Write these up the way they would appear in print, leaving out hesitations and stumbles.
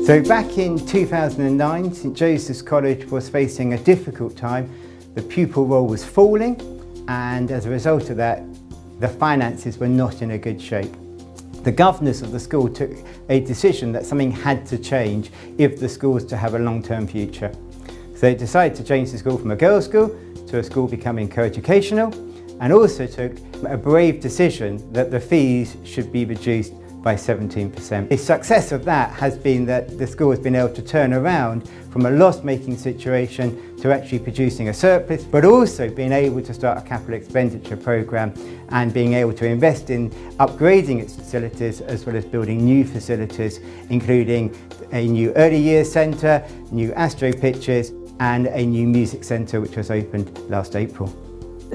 So back in 2009, St Joseph's College was facing a difficult time. The pupil roll was falling, and as a result of that, the finances were not in a good shape. The governors of the school took a decision that something had to change if the school was to have a long-term future. So they decided to change the school from a girls' school to a school becoming co-educational, and also took a brave decision that the fees should be reduced by 17%. The success of that has been that the school has been able to turn around from a loss-making situation to actually producing a surplus, but also being able to start a capital expenditure programme and being able to invest in upgrading its facilities as well as building new facilities, including a new early years centre, new astro pitches and a new music centre which was opened last April.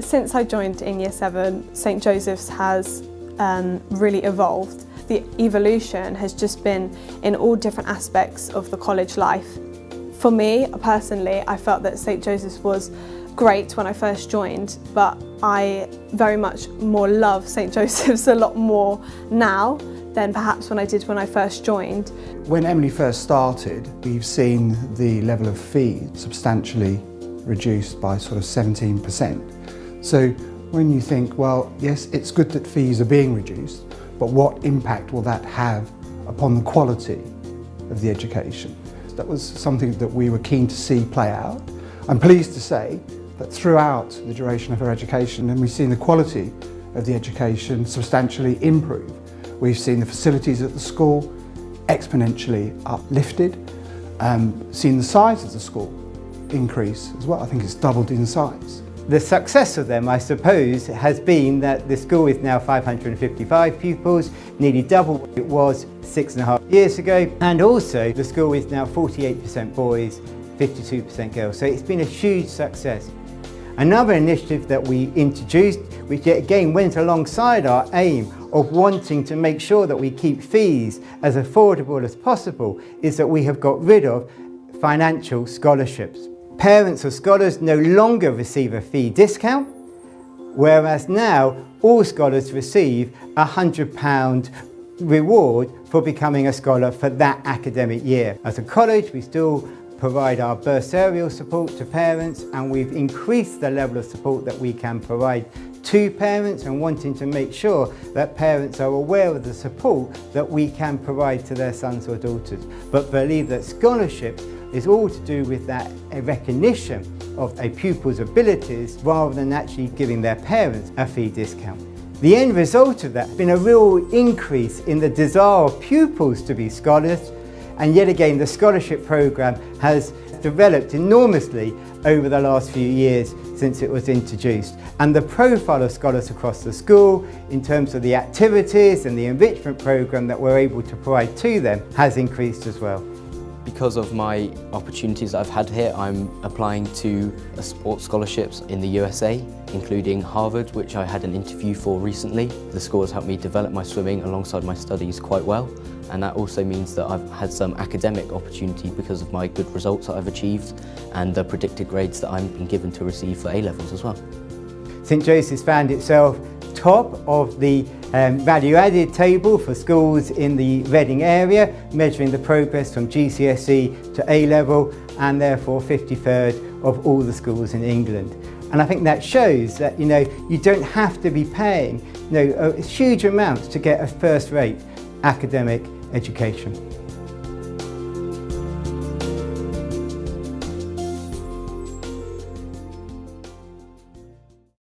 Since I joined in Year 7, St Joseph's has really evolved. The evolution has just been in all different aspects of the college life. For me, personally, I felt that St Joseph's was great when I first joined, but I very much more love St Joseph's a lot more now than perhaps when I first joined. When Emily first started, we've seen the level of fee substantially reduced by sort of 17%. So when you think, well, yes, it's good that fees are being reduced, but what impact will that have upon the quality of the education? That was something that we were keen to see play out. I'm pleased to say that throughout the duration of her education, and we've seen the quality of the education substantially improve. We've seen the facilities at the school exponentially uplifted, seen the size of the school increase as well. I think it's doubled in size. The success of them, I suppose, has been that the school is now 555 pupils, nearly double what it was 6.5 years ago. And also the school is now 48% boys, 52% girls. So it's been a huge success. Another initiative that we introduced, which again went alongside our aim of wanting to make sure that we keep fees as affordable as possible, is that we have got rid of financial scholarships. Parents of scholars no longer receive a fee discount, whereas now all scholars receive a £100 reward for becoming a scholar for that academic year. As a college, we still provide our bursarial support to parents, and we've increased the level of support that we can provide to parents, and wanting to make sure that parents are aware of the support that we can provide to their sons or daughters, but believe that scholarships is all to do with that recognition of a pupil's abilities rather than actually giving their parents a fee discount. The end result of that has been a real increase in the desire of pupils to be scholars, and yet again the scholarship programme has developed enormously over the last few years since it was introduced, and the profile of scholars across the school in terms of the activities and the enrichment programme that we're able to provide to them has increased as well. Because of my opportunities I've had here, I'm applying to sports scholarships in the USA, including Harvard, which I had an interview for recently. The school has helped me develop my swimming alongside my studies quite well, and that also means that I've had some academic opportunity because of my good results that I've achieved and the predicted grades that I'm being given to receive for A-levels as well. St Joseph's found itself top of the value-added table for schools in the Reading area, measuring the progress from GCSE to A-level, and therefore 53rd of all the schools in England. And I think that shows that you don't have to be paying huge amounts to get a first-rate academic education.